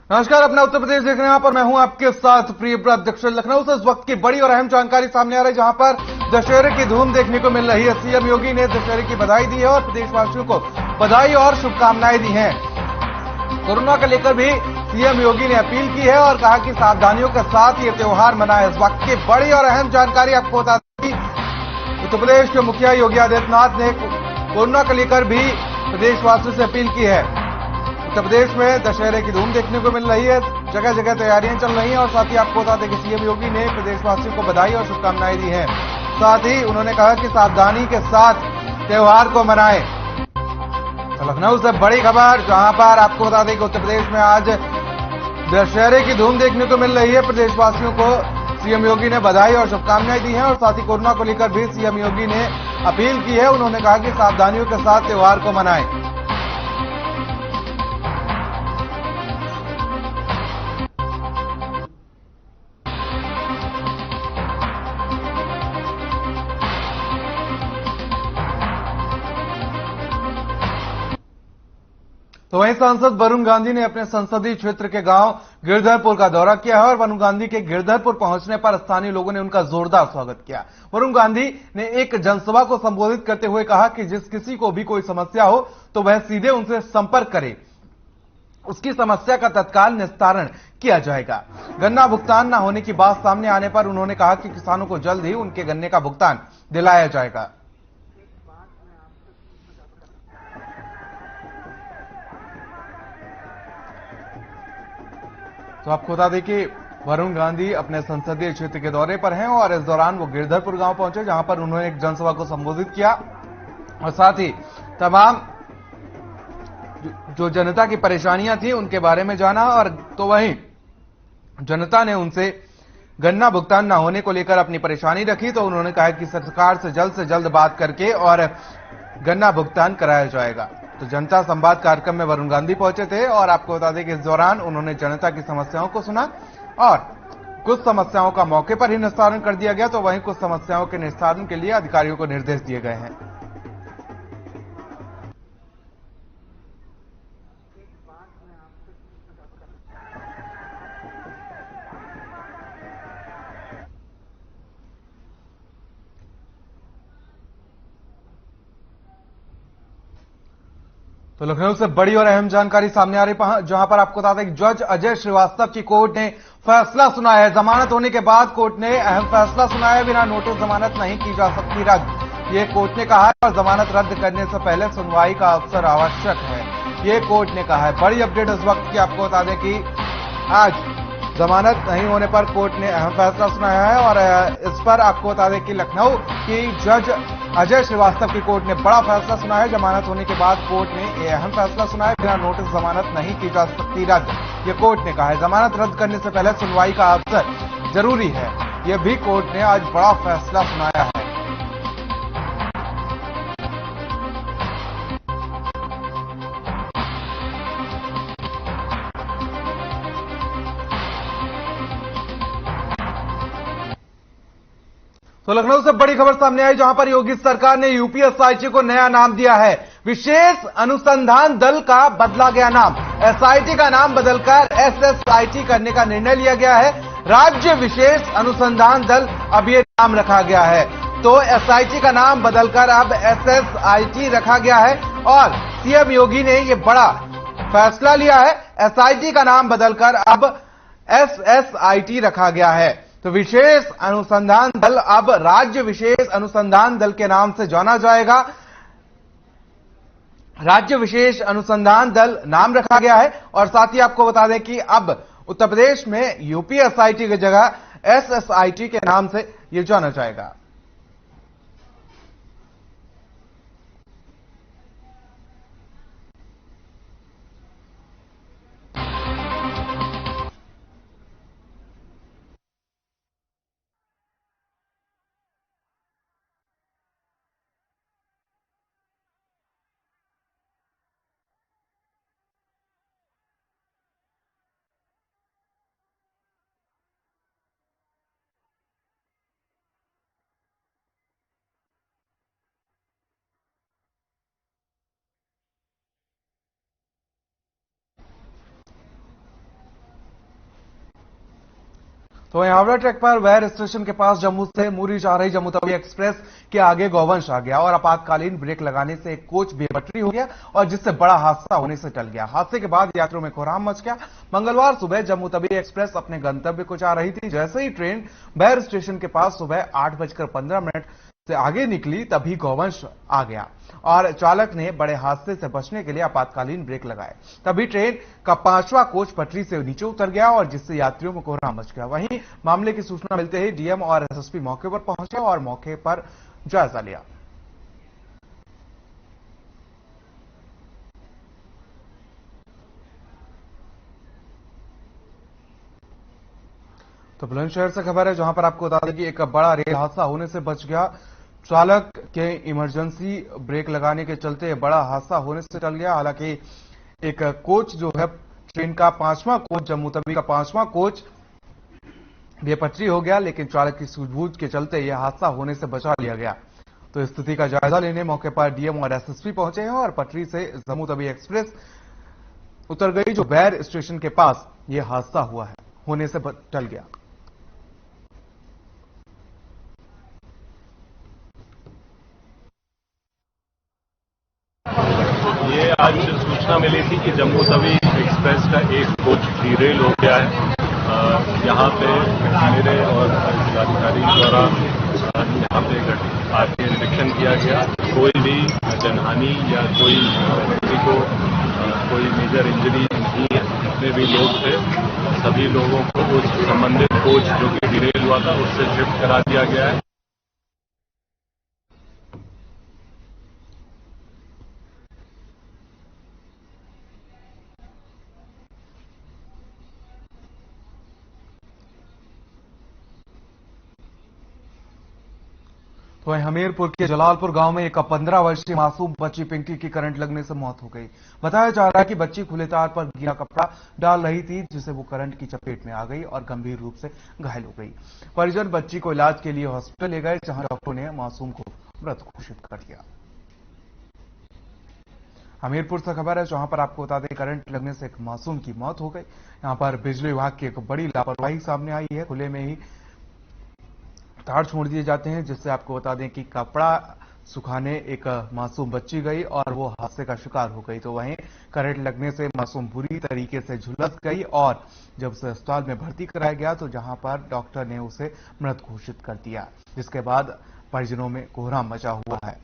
नमस्कार, अपना उत्तर प्रदेश देख रहे हैं पर मैं हूं आपके साथ प्रियव्रत दीक्षित। लखनऊ से इस वक्त की बड़ी और अहम जानकारी सामने आ रही है, जहां पर दशहरे की धूम देखने को मिल रही है। सीएम योगी ने दशहरे की बधाई दी है और प्रदेशवासियों को बधाई और शुभकामनाएं दी हैं। कोरोना को लेकर भी सीएम योगी ने अपील की है और कहा कि सावधानियों के साथ ये त्योहार मनाएं। इस वक्त की बड़ी और अहम जानकारी आपको बता दें, उत्तर प्रदेश के मुखिया योगी आदित्यनाथ ने कोरोना को लेकर भी प्रदेशवासियों से अपील की है। उत्तर प्रदेश में दशहरे की धूम देखने को मिल रही है, जगह जगह तैयारियां चल रही हैं और साथ ही आपको बता दें कि सीएम योगी ने प्रदेशवासियों को बधाई और शुभकामनाएं दी हैं। साथ ही उन्होंने कहा कि सावधानी के साथ त्योहार को मनाएं। तो लखनऊ से बड़ी खबर, जहां पर आपको बता दें कि उत्तर प्रदेश में आज दशहरे की धूम देखने को मिल रही है। प्रदेशवासियों को सीएम योगी ने बधाई और शुभकामनाएं दी हैं और साथ ही कोरोना को लेकर भी सीएम योगी ने अपील की है। उन्होंने कहा कि सावधानियों के साथ त्योहार को मनाएं। तो वहीं सांसद वरुण गांधी ने अपने संसदीय क्षेत्र के गांव गिरधरपुर का दौरा किया है और वरुण गांधी के गिरधरपुर पहुंचने पर स्थानीय लोगों ने उनका जोरदार स्वागत किया। वरुण गांधी ने एक जनसभा को संबोधित करते हुए कहा कि जिस किसी को भी कोई समस्या हो तो वह सीधे उनसे संपर्क करे, उसकी समस्या का तत्काल निस्तारण किया जाएगा। गन्ना भुगतान न होने की बात सामने आने पर उन्होंने कहा कि किसानों को जल्द ही उनके गन्ने का भुगतान दिलाया जाएगा। तो आपको बता दें कि वरुण गांधी अपने संसदीय क्षेत्र के दौरे पर हैं और इस दौरान वो गिरधरपुर गांव पहुंचे, जहां पर उन्होंने एक जनसभा को संबोधित किया और साथ ही तमाम जो जनता की परेशानियां थी उनके बारे में जाना। और तो वहीं जनता ने उनसे गन्ना भुगतान न होने को लेकर अपनी परेशानी रखी, तो उन्होंने कहा कि सरकार से जल्द बात करके और गन्ना भुगतान कराया जाएगा। तो जनता संवाद कार्यक्रम में वरुण गांधी पहुंचे थे और आपको बता दें कि इस दौरान उन्होंने जनता की समस्याओं को सुना और कुछ समस्याओं का मौके पर ही निस्तारण कर दिया गया, तो वहीं कुछ समस्याओं के निस्तारण के लिए अधिकारियों को निर्देश दिए गए हैं। तो लखनऊ से बड़ी और अहम जानकारी सामने आ रही, जहां पर आपको बता दें कि जज अजय श्रीवास्तव की कोर्ट ने फैसला सुनाया है। जमानत होने के बाद कोर्ट ने अहम फैसला सुनाया है, बिना नोटिस जमानत नहीं की जा सकती रद्द। ये कोर्ट ने कहा है और जमानत रद्द करने से पहले सुनवाई का अवसर आवश्यक है, ये कोर्ट ने कहा है। बड़ी अपडेट इस वक्त की आपको बता दें कि आज जमानत नहीं होने पर कोर्ट ने अहम फैसला सुनाया है और इस पर आपको बता दें कि लखनऊ की जज अजय श्रीवास्तव की कोर्ट ने बड़ा फैसला सुनाया है। जमानत होने के बाद कोर्ट ने यह अहम फैसला सुनाया है, बिना नोटिस जमानत नहीं की जा सकती रद्द, ये कोर्ट ने कहा है। जमानत रद्द करने से पहले सुनवाई का अवसर जरूरी है, यह भी कोर्ट ने आज बड़ा फैसला सुनाया है। तो लखनऊ से बड़ी खबर सामने आई, जहां पर योगी सरकार ने यूपीएसआईटी को नया नाम दिया है। विशेष अनुसंधान दल का बदला गया नाम, एसआईटी का नाम बदलकर एसएसआईटी करने का निर्णय लिया गया है। राज्य विशेष अनुसंधान दल अब ये नाम रखा गया है, तो एसआईटी का नाम बदलकर अब एसएसआईटी रखा गया है और सीएम योगी ने ये बड़ा फैसला लिया है। एसआईटी का नाम बदलकर अब एसएसआईटी रखा गया है। तो विशेष अनुसंधान दल अब राज्य विशेष अनुसंधान दल के नाम से जाना जाएगा। राज्य विशेष अनुसंधान दल नाम रखा गया है और साथ ही आपको बता दें कि अब उत्तर प्रदेश में यूपीएसआईटी की जगह एसएसआईटी के नाम से यह जाना जाएगा। तो वहीं हावड़ा ट्रैक पर वैर स्टेशन के पास जम्मू से मुरी जा रही जम्मू तवी एक्सप्रेस के आगे गौवंश आ गया और आपातकालीन ब्रेक लगाने से एक कोच बेपटरी हो गया और जिससे बड़ा हादसा होने से टल गया। हादसे के बाद यात्रियों में कोहराम मच गया। मंगलवार सुबह जम्मू तवी एक्सप्रेस अपने गंतव्य को जा रही थी। जैसे ही ट्रेन वैर स्टेशन के पास सुबह 8:15 से आगे निकली तभी गौवंश आ गया और चालक ने बड़े हादसे से बचने के लिए आपातकालीन ब्रेक लगाए। तभी ट्रेन का 5वां कोच पटरी से नीचे उतर गया और जिससे यात्रियों में कोहराम मच गया। वहीं मामले की सूचना मिलते ही डीएम और एसएसपी मौके पर पहुंचे और मौके पर जायजा लिया। तो बुलंदशहर से खबर है, जहां पर आपको बता दें कि एक बड़ा रेल हादसा होने से बच गया। चालक के इमरजेंसी ब्रेक लगाने के चलते बड़ा हादसा होने से टल गया। हालांकि एक कोच जो है ट्रेन का 5वां कोच, जम्मू तवी का 5वां कोच बेपटरी हो गया, लेकिन चालक की सूझबूझ के चलते यह हादसा होने से बचा लिया गया। तो स्थिति का जायजा लेने मौके पर डीएम और एसएसपी पहुंचे हैं और पटरी से जम्मू तवी एक्सप्रेस उतर गई, जो वैर स्टेशन के पास यह हादसा हुआ है होने से टल गया। ये आज सूचना मिली थी कि जम्मू तवी एक्सप्रेस का एक कोच डीरेल हो गया है। यहाँ पे मेरे और जिलाधिकारी द्वारा यहाँ पे आके निरीक्षण किया गया। कोई भी जनहानि या कोई व्यक्ति को कोई मेजर इंजरी नहीं है। जितने भी लोग थे सभी लोगों को उस संबंधित कोच जो कि डीरेल हुआ था उससे शिफ्ट करा दिया गया है। तो वहीं हमीरपुर के जलालपुर गांव में एक 15 वर्षीय मासूम बच्ची पिंकी की करंट लगने से मौत हो गई। बताया जा रहा है कि बच्ची खुले तार पर गीला कपड़ा डाल रही थी, जिसे वो करंट की चपेट में आ गई और गंभीर रूप से घायल हो गई। परिजन बच्ची को इलाज के लिए हॉस्पिटल ले गए, जहां डॉक्टरों ने मासूम को मृत घोषित कर दिया। हमीरपुर से खबर है, जहां पर आपको बता दें करंट लगने से एक मासूम की मौत हो गई। यहां पर बिजली विभाग की एक बड़ी लापरवाही सामने आई है। खुले में ही तार छोड़ दिए जाते हैं, जिससे आपको बता दें कि कपड़ा सुखाने एक मासूम बच्ची गई और वो हादसे का शिकार हो गई। तो वहीं करंट लगने से मासूम बुरी तरीके से झुलस गई और जब उसे अस्पताल में भर्ती कराया गया तो जहां पर डॉक्टर ने उसे मृत घोषित कर दिया, जिसके बाद परिजनों में कोहराम मचा हुआ है।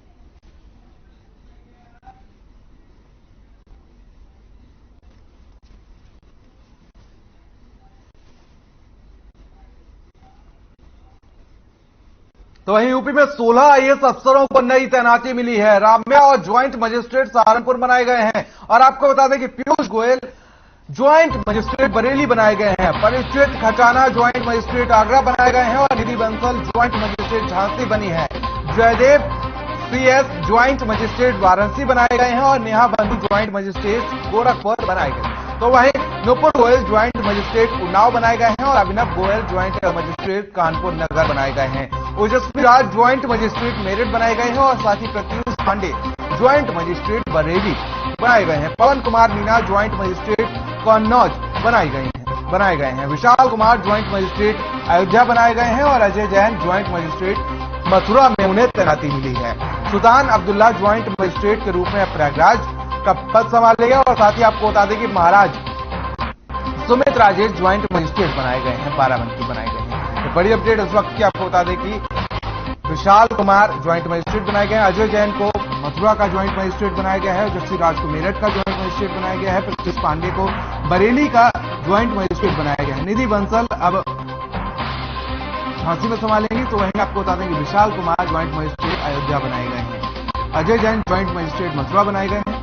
तो वहीं यूपी में 16 आईएएस अफसरों को नई तैनाती मिली है। राम्या और ज्वाइंट मजिस्ट्रेट सहारनपुर बनाए गए हैं और आपको बता दें कि पीयूष गोयल ज्वाइंट मजिस्ट्रेट बरेली बनाए गए हैं। परिचित खचाना ज्वाइंट मजिस्ट्रेट आगरा बनाए गए हैं और निधि बंसल ज्वाइंट मजिस्ट्रेट झांसी बनी है। Jaydev CS joint magistrate Varanasi बनाए गए हैं और नेहा बंधु ज्वाइंट मजिस्ट्रेट गोरखपुर बनाए गए। तो वहीं नुपुर गोयल ज्वाइंट मजिस्ट्रेट उन्नाव बनाए गए हैं और अभिनव गोयल ज्वाइंट मजिस्ट्रेट कानपुर नगर बनाए गए हैं। ओजस्वी राज ज्वाइंट मजिस्ट्रेट मेरठ बनाए गए हैं और साथ ही प्रत्युष पांडे ज्वाइंट मजिस्ट्रेट बरेली बनाए गए हैं। पवन कुमार मीना ज्वाइंट मजिस्ट्रेट कन्नौज बनाए गए हैं। विशाल कुमार ज्वाइंट मजिस्ट्रेट अयोध्या बनाए गए हैं और अजय जैन ज्वाइंट मजिस्ट्रेट मथुरा में उन्हें तैनाती मिली है। सुल्तान अब्दुल्ला ज्वाइंट मजिस्ट्रेट के रूप में प्रयागराज का पद संभालेगा और साथ ही आपको बता दें कि महाराज सुमित राजेश ज्वाइंट मजिस्ट्रेट बनाए गए हैं, बाराबंकी बनाए गए हैं। तो बड़ी अपडेट इस वक्त की आपको बता दें कि विशाल कुमार ज्वाइंट मजिस्ट्रेट बनाए गए हैं, अजय जैन को मथुरा का ज्वाइंट मजिस्ट्रेट बनाया गया है, ओजस्वी राज को मेरठ का ज्वाइंट मजिस्ट्रेट बनाया गया है, प्रत्युष पांडे को बरेली का ज्वाइंट मजिस्ट्रेट बनाया गया है। निधि बंसल अब झांसी में संभालेंगी। तो वहीं आपको बता दें कि विशाल कुमार ज्वाइंट मजिस्ट्रेट अयोध्या बनाए गए हैं, अजय जैन ज्वाइंट मजिस्ट्रेट मथुरा बनाए गए हैं।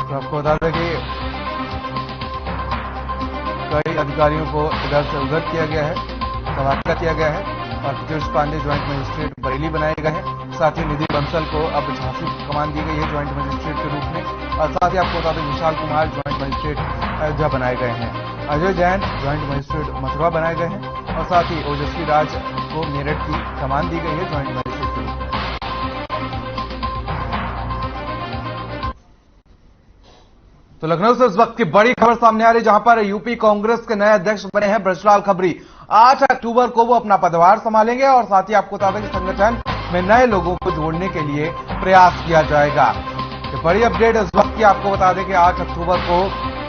तो आपको बता दें कि कई अधिकारियों को इधर से उधर किया गया है, तबादला किया गया है और प्रत्युष पांडे ज्वाइंट मजिस्ट्रेट बरेली बनाए गए हैं। साथ ही निधि बंसल को अब झांसी कमान दी गई है ज्वाइंट मजिस्ट्रेट के रूप में और साथ ही आपको बता दें विशाल कुमार ज्वाइंट मजिस्ट्रेट अयोध्या बनाए गए हैं, अजय जैन ज्वाइंट मजिस्ट्रेट मथुरा बनाए गए हैं और साथ ही ओजस्वी राज को मेरठ की कमान दी गई है ज्वाइंट मजिस्ट्रेट के रूप में। तो लखनऊ से इस वक्त की बड़ी खबर सामने आ रही, जहां पर यूपी कांग्रेस के नए अध्यक्ष बने हैं ब्रजलाल खबरी। 8 अक्टूबर को वो अपना पदभार संभालेंगे और साथ ही आपको बता दें कि संगठन में नए लोगों को जोड़ने के लिए प्रयास किया जाएगा। ये बड़ी अपडेट इस वक्त की आपको बता दें कि 8 अक्टूबर को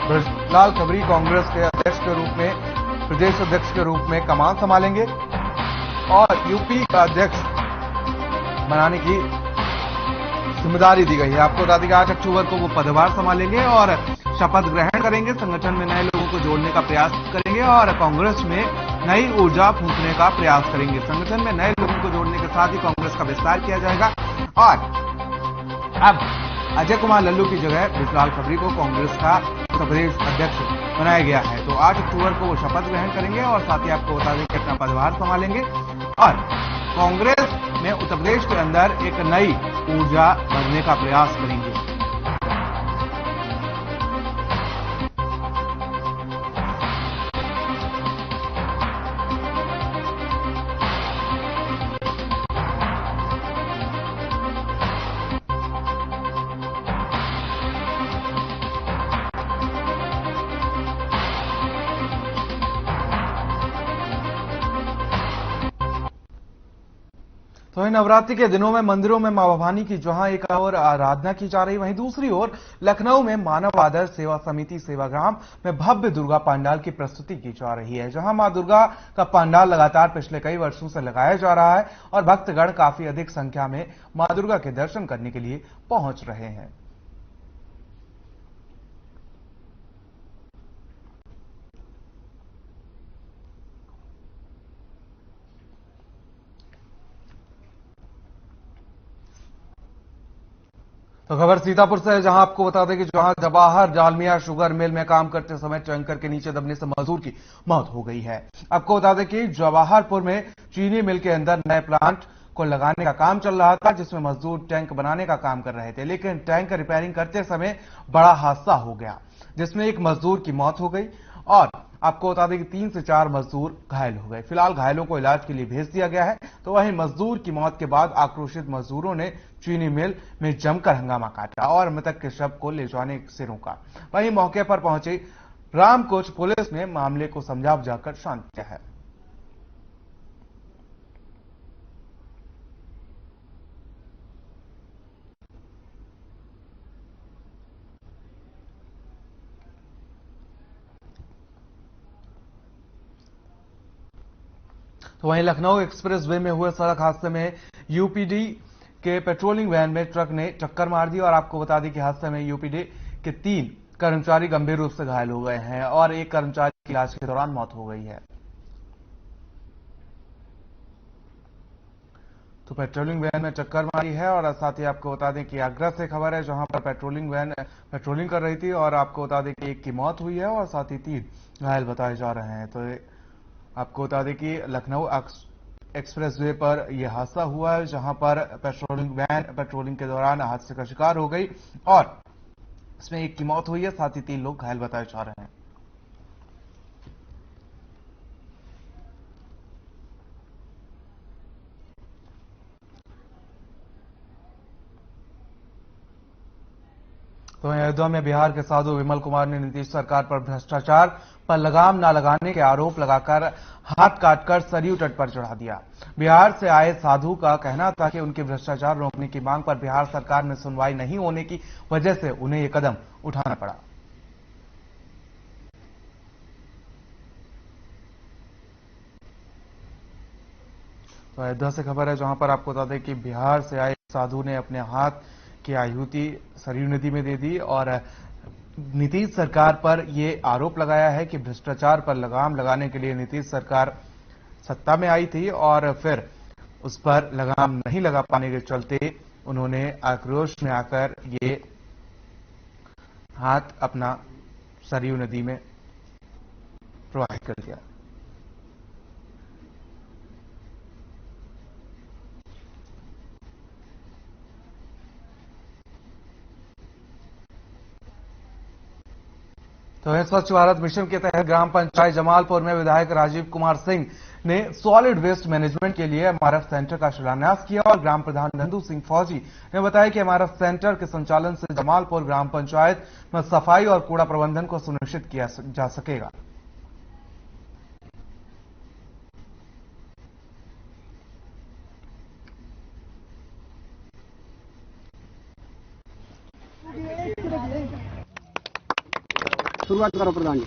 ब्रजलाल खबरी कांग्रेस के अध्यक्ष के रूप में, प्रदेश अध्यक्ष के रूप में कमान संभालेंगे और यूपी का अध्यक्ष बनाने की जिम्मेदारी दी गई है। आपको बता दें कि 8 अक्टूबर को वो पदभार संभालेंगे और शपथ ग्रहण करेंगे। संगठन में नए लोगों को जोड़ने का प्रयास करेंगे और कांग्रेस में नई ऊर्जा फूंकने का प्रयास करेंगे। संगठन में नए लोगों को जोड़ने के साथ ही कांग्रेस का विस्तार किया जाएगा और अब अजय कुमार लल्लू की जगह ब्रजलाल खबरी को कांग्रेस का प्रदेश अध्यक्ष बनाया गया है। तो 8 अक्टूबर को वो शपथ ग्रहण करेंगे और साथ ही आपको बता दें कि अपना पदभार संभालेंगे और कांग्रेस में उत्तर प्रदेश के अंदर एक नई ऊर्जा भरने का प्रयास करेंगे। तो नवरात्रि के दिनों में मंदिरों में मां भवानी की जहां एक ओर आराधना की जा रही, वहीं दूसरी ओर लखनऊ में मानव आदर सेवा समिति सेवाग्राम में भव्य दुर्गा पंडाल की प्रस्तुति की जा रही है। जहां मां दुर्गा का पंडाल लगातार पिछले कई वर्षों से लगाया जा रहा है और भक्तगण काफी अधिक संख्या में मां दुर्गा के दर्शन करने के लिए पहुंच रहे हैं। तो खबर सीतापुर से है, जहां आपको बता दें कि जहां जवाहर डालमिया शुगर मिल में काम करते समय टैंकर के नीचे दबने से मजदूर की मौत हो गई है। आपको बता दें कि जवाहरपुर में चीनी मिल के अंदर नए प्लांट को लगाने का काम चल रहा था, जिसमें मजदूर टैंक बनाने का काम कर रहे थे, लेकिन टैंक रिपेयरिंग करते समय बड़ा हादसा हो गया, जिसमें एक मजदूर की मौत हो गई और आपको बता दें कि 3 से 4 मजदूर घायल हो गए। फिलहाल घायलों को इलाज के लिए भेज दिया गया है। तो वहीं मजदूर की मौत के बाद आक्रोशित मजदूरों ने चीनी मिल में जमकर हंगामा काटा और मृतक के शव को ले जाने से रोका। वहीं मौके पर पहुंची रामकोच पुलिस ने मामले को समझा बुझाकर शांत किया है। तो वहीं लखनऊ एक्सप्रेस वे में हुए सड़क हादसे में यूपीडी के पेट्रोलिंग वैन में ट्रक ने टक्कर मार दी और आपको बता दें कि हादसे में यूपीडी के 3 कर्मचारी गंभीर रूप से घायल हो गए हैं और एक कर्मचारी की इलाज के दौरान मौत हो गई है। तो पेट्रोलिंग वैन में टक्कर मारी है और साथ ही आपको बता दें कि आगरा से खबर है, जहां पर पेट्रोलिंग वैन पेट्रोलिंग कर रही थी और आपको बता दें कि एक की मौत हुई है और साथ ही 3 घायल बताए जा रहे हैं। तो आपको बता दें कि लखनऊ एक्सप्रेसवे पर यह हादसा हुआ है, जहां पर पेट्रोलिंग वैन पेट्रोलिंग के दौरान हादसे का शिकार हो गई और इसमें एक की मौत हुई है, साथ ही 3 लोग घायल बताए जा रहे हैं। तो अयोध्या में बिहार के साधु विमल कुमार ने नीतीश सरकार पर भ्रष्टाचार पर लगाम न लगाने के आरोप लगाकर हाथ काटकर सरयू तट पर चढ़ा दिया। बिहार से आए साधु का कहना था कि उनके भ्रष्टाचार रोकने की मांग पर बिहार सरकार में सुनवाई नहीं होने की वजह से उन्हें यह कदम उठाना पड़ा। तो अयोध्या से खबर है, जहां पर आपको बता दें कि बिहार से आए साधु ने अपने हाथ की आहुति सरयू नदी में दे दी और नीतीश सरकार पर यह आरोप लगाया है कि भ्रष्टाचार पर लगाम लगाने के लिए नीतीश सरकार सत्ता में आई थी और फिर उस पर लगाम नहीं लगा पाने के चलते उन्होंने आक्रोश में आकर ये हाथ अपना सरयू नदी में प्रवाहित कर दिया। तो स्वच्छ भारत मिशन के तहत ग्राम पंचायत जमालपुर में विधायक राजीव कुमार सिंह ने सॉलिड वेस्ट मैनेजमेंट के लिए एमआरएफ सेंटर का शिलान्यास किया और ग्राम प्रधान नंदू सिंह फौजी ने बताया कि एमआरएफ सेंटर के संचालन से जमालपुर ग्राम पंचायत में सफाई और कूड़ा प्रबंधन को सुनिश्चित किया जा सकेगा। शुरुआत करो प्रधान जी।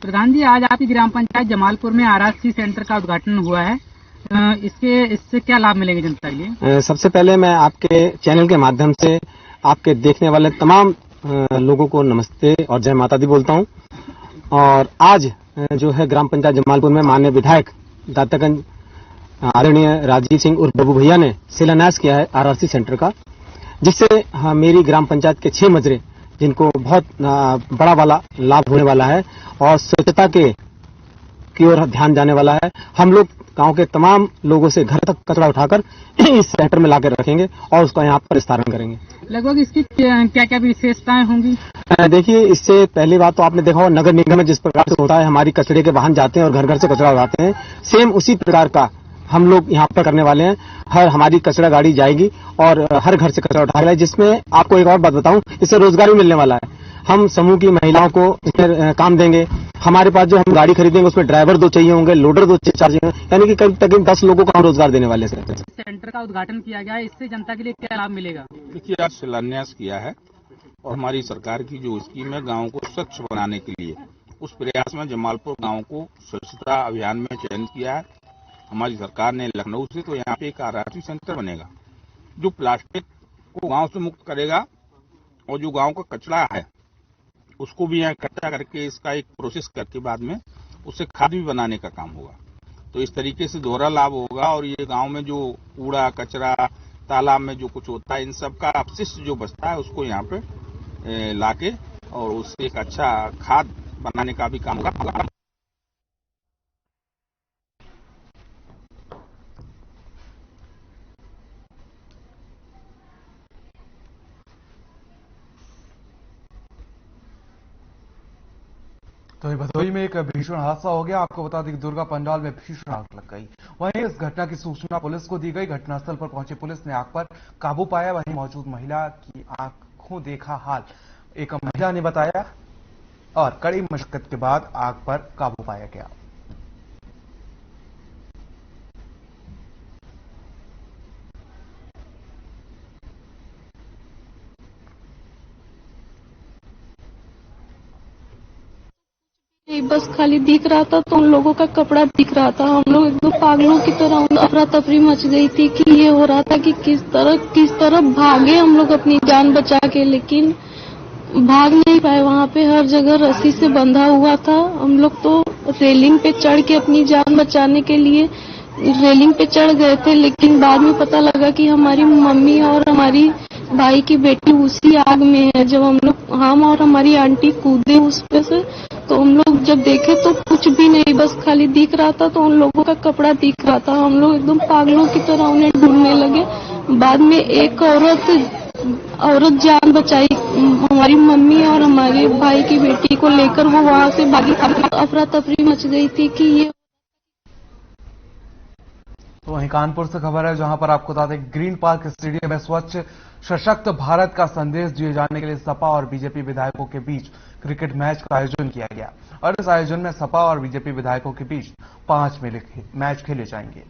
प्रधान जी, आज आपकी ग्राम पंचायत जमालपुर में आरआरसी सेंटर का उद्घाटन हुआ है। इससे क्या लाभ मिलेंगे जनता के लिए? सबसे पहले मैं आपके चैनल के माध्यम से आपके देखने वाले तमाम लोगों को नमस्ते और जय माता दी बोलता हूं। और आज जो है ग्राम पंचायत जमालपुर में माननीय विधायक दातागंज आदरणीय राजीव सिंह उर्फ बबू भैया ने शिलान्यास किया है आरआरसी सेंटर का, जिससे मेरी ग्राम पंचायत के 6 मजरे जिनको बहुत बड़ा वाला लाभ होने वाला है और स्वच्छता की ओर ध्यान जाने वाला है। हम लोग गांव के तमाम लोगों से घर तक कचरा उठाकर इस सेंटर में लाकर रखेंगे और उसका यहाँ पर विस्तारण करेंगे। लगभग इसकी क्या क्या विशेषताएं होंगी? देखिए, इससे पहली बात तो आपने देखा होगा नगर निगम में जिस प्रकार से होता है, हमारी कचरे के वाहन जाते हैं और घर घर से कचरा उठाते हैं, सेम उसी प्रकार का हम लोग यहाँ पर करने वाले हैं। हमारी कचरा गाड़ी जाएगी और हर घर से कचरा उठाएगा, जिसमें आपको एक और बात बताऊं, इससे रोजगार भी मिलने वाला है। हम समूह की महिलाओं को इसमें काम देंगे। हमारे पास जो हम गाड़ी खरीदेंगे उसमें ड्राइवर 2 चाहिए होंगे, लोडर 2 चाहिए होंगे, यानी कि करीब तक 10 लोगों को हम रोजगार देने वाले हैं। सेंटर का उद्घाटन किया गया है, इससे जनता के लिए क्या लाभ मिलेगा? देखिए, आज शिलान्यास किया है और हमारी सरकार की जो स्कीम है गाँव को स्वच्छ बनाने के लिए, उस प्रयास में जमालपुर गाँव को स्वच्छता अभियान में चयन किया है हमारी सरकार ने लखनऊ से। तो यहाँ पे एक आरआरसी सेंटर बनेगा जो प्लास्टिक को गांव से मुक्त करेगा और जो गांव का कचरा है उसको भी यहाँ इकट्ठा करके इसका एक प्रोसेस करके बाद में उससे खाद भी बनाने का काम होगा। तो इस तरीके से दोहरा लाभ होगा और ये गांव में जो कूड़ा कचरा तालाब में जो कुछ होता है इन सब का अपशिष्ट जो बचता है उसको यहाँ पे लाके और उससे एक अच्छा खाद बनाने का भी काम होगा। तो भदोही में एक भीषण हादसा हो गया। आपको बता दें कि दुर्गा पंडाल में भीषण आग लग गई। वहीं इस घटना की सूचना पुलिस को दी गई। घटनास्थल पर पहुंची पुलिस ने आग पर काबू पाया। वहीं मौजूद महिला की आंखों देखा हाल एक महिला ने बताया और कड़ी मशक्कत के बाद आग पर काबू पाया गया। बस खाली दिख रहा था तो उन लोगों का कपड़ा दिख रहा था। हम लोग एकदम पागलों की तरह अफरा तफरी मच गई थी कि ये हो रहा था कि किस तरह भागे हम लोग अपनी जान बचा के, लेकिन भाग नहीं पाए। वहाँ पे हर जगह रस्सी से बंधा हुआ था। हम लोग तो रेलिंग पे चढ़ के अपनी जान बचाने के लिए रेलिंग पे चढ़ गए थे, लेकिन बाद में पता लगा कि हमारी मम्मी और हमारी भाई की बेटी उसी आग में है। जब हम और हमारी आंटी कूदे उस पे से, तो हम लोग जब देखे तो कुछ भी नहीं, बस खाली दिख रहा था तो उन लोगों का कपड़ा दिख रहा था। हम लोग एकदम पागलों की तरह उन्हें ढूंढने लगे। बाद में एक औरत जान बचाई, हमारी मम्मी और हमारे भाई की बेटी को लेकर वो वहाँ से भागी। अफरा तफरी मच गई थी कि ये। तो वहीं कानपुर से खबर है, जहां पर आपको बता दें ग्रीन पार्क स्टेडियम में स्वच्छ सशक्त भारत का संदेश दिए जाने के लिए सपा और बीजेपी विधायकों के बीच क्रिकेट मैच का आयोजन किया गया और इस आयोजन में सपा और बीजेपी विधायकों के बीच 5 मैच खेले जाएंगे।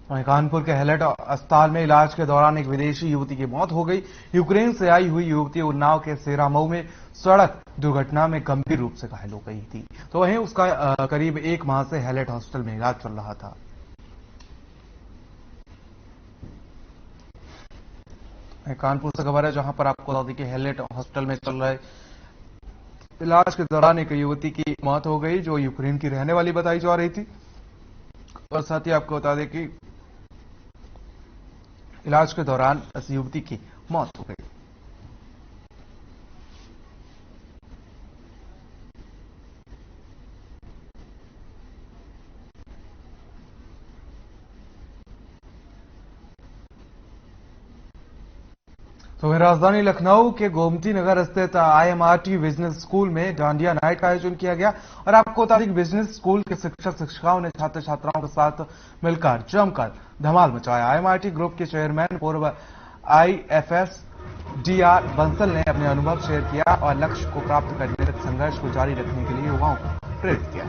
वहीं कानपुर के हेलेट अस्पताल में इलाज के दौरान एक विदेशी युवती की मौत हो गई। यूक्रेन से आई हुई युवती उन्नाव के सेरामऊ में सड़क दुर्घटना में गंभीर रूप से घायल हो गई थी। तो वहीं उसका करीब 1 माह से हेलेट हॉस्पिटल में इलाज चल रहा था। कानपुर से खबर है, जहां पर आपको बता दें कि हेलेट हॉस्पिटल में चल रहे इलाज के दौरान एक युवती की मौत हो गई जो यूक्रेन की रहने वाली बताई जा रही थी। और साथ ही आपको बता दें कि इलाज के दौरान इस युवती की मौत हो गई। तो वहीं राजधानी लखनऊ के गोमती नगर स्थित IMRT बिजनेस स्कूल में डांडिया नाइट का आयोजन किया गया और आपको बता दें बिजनेस स्कूल के शिक्षक शिक्षिकाओं ने छात्र छात्राओं के साथ मिलकर जमकर धमाल मचाया। IMRT ग्रुप के चेयरमैन पूर्व IFS DR बंसल ने अपने अनुभव शेयर किया और लक्ष्य को प्राप्त करने तक संघर्ष को जारी रखने के लिए युवाओं को प्रेरित किया।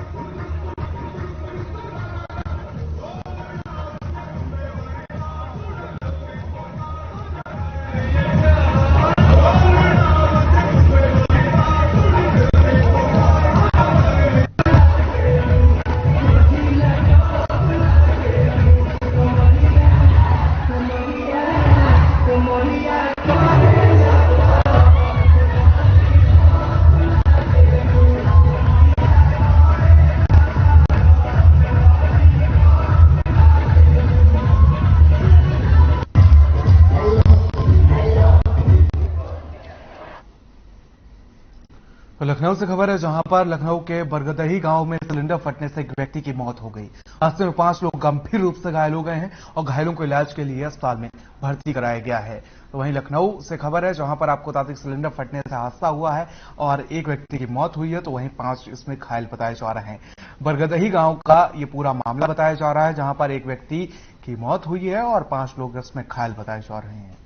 तो लखनऊ से खबर है जहां पर लखनऊ के बरगदही गांव में सिलेंडर फटने से एक व्यक्ति की मौत हो गई। हादसे में 5 लोग गंभीर रूप से घायल हो गए हैं और घायलों को इलाज के लिए अस्पताल में भर्ती कराया गया है। तो वहीं लखनऊ से खबर है जहां पर आपको बता दें सिलेंडर फटने से हादसा हुआ है और एक व्यक्ति की मौत हुई है, तो वहीं 5 इसमें घायल बताए जा रहे हैं। बरगदही गांव का ये पूरा मामला बताया जा रहा है जहां पर एक व्यक्ति की मौत हुई है और 5 लोग इसमें घायल बताए जा रहे हैं।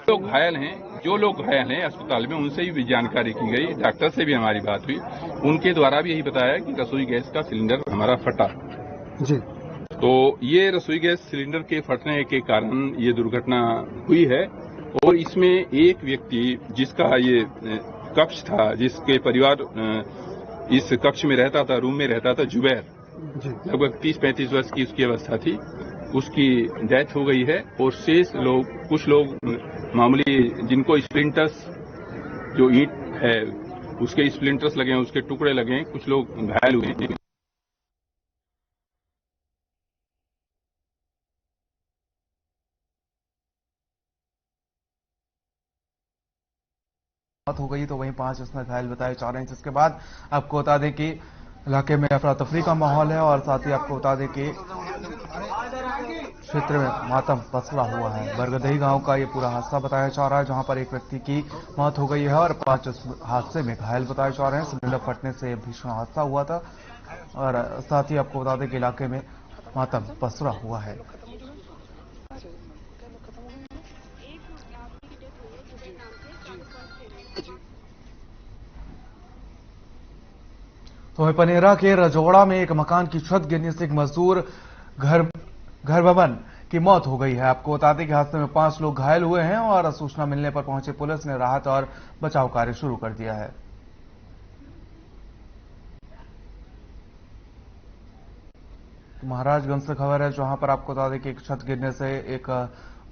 लोग घायल हैं, जो लोग घायल हैं अस्पताल में उनसे भी जानकारी की गई, डॉक्टर से भी हमारी बात हुई, उनके द्वारा भी यही बताया कि रसोई गैस का सिलेंडर हमारा फटा जी। तो ये रसोई गैस सिलेंडर के फटने के कारण ये दुर्घटना हुई है और इसमें एक व्यक्ति जिसका ये कक्ष था, जिसके परिवार इस कक्ष में रहता था, रूम में रहता था, जुबैर, लगभग 30-35 वर्ष की उसकी अवस्था थी, उसकी डेथ हो गई है और शेष लोग, कुछ लोग मामूली जिनको स्प्लिंटर्स, जो ईंट है उसके स्प्लिंटर्स लगे हैं, उसके टुकड़े लगे हैं, कुछ लोग घायल हुए हैं। मौत हो गई तो वहीं 5 इसमें घायल बताए जा रहे हैं, जिसके बाद आपको बता दें कि इलाके में अफरा तफरी का माहौल है और साथ ही आपको बता दें कि क्षेत्र में मातम पसरा हुआ है। बरगदही गांव का ये पूरा हादसा बताया जा रहा है जहां पर एक व्यक्ति की मौत हो गई है और 5 इस हादसे में घायल बताए जा रहे हैं। सिलेंडर फटने से भीषण हादसा हुआ था और साथ ही आपको बता दें कि इलाके में मातम पसरा हुआ है। तो वहीं पनेरा के रजौड़ा में एक मकान की छत गिरने से एक मजदूर घर भवन की मौत हो गई है। आपको बता दें कि हादसे में 5 लोग घायल हुए हैं और सूचना मिलने पर पहुंचे पुलिस ने राहत और बचाव कार्य शुरू कर दिया है। तो महाराजगंज से खबर है जहां पर आपको बता दें कि एक छत गिरने से एक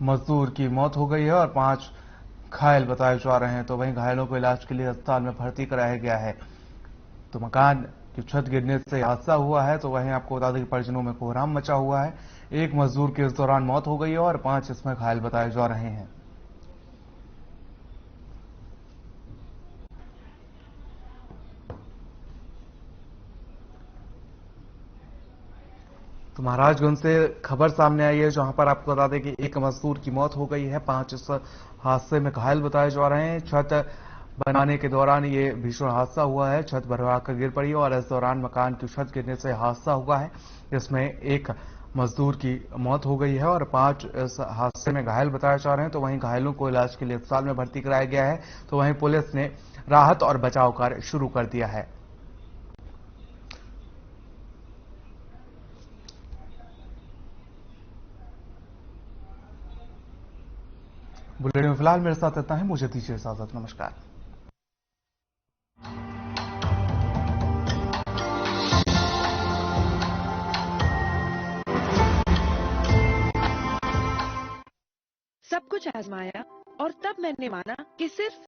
मजदूर की मौत हो गई है और 5 घायल बताए जा रहे हैं। तो वहीं घायलों को इलाज के लिए अस्पताल में भर्ती कराया गया है। तो मकान की छत गिरने से हादसा हुआ है। तो वहीं आपको बता दें कि परिजनों में कोहराम मचा हुआ है। एक मजदूर की इस दौरान मौत हो गई है और 5 इसमें घायल बताए जा रहे हैं। तो महाराजगंज से खबर सामने आई है जहां पर आपको बता दें कि एक मजदूर की मौत हो गई है, 5 इस हादसे में घायल बताए जा रहे हैं। छत बनाने के दौरान ये भीषण हादसा हुआ है, छत भरवाकर गिर पड़ी और इस दौरान मकान की छत गिरने से हादसा हुआ है। इसमें एक मजदूर की मौत हो गई है और 5 इस हादसे में घायल बताए जा रहे हैं। तो वहीं घायलों को इलाज के लिए अस्पताल में भर्ती कराया गया है। तो वहीं पुलिस ने राहत और बचाव कार्य शुरू कर दिया है। बुलेटिन में फिलहाल मेरे साथ इतना है, मुझे दीजिए इजाजत। नमस्कार। सब कुछ आजमाया और तब मैंने माना कि सिर्फ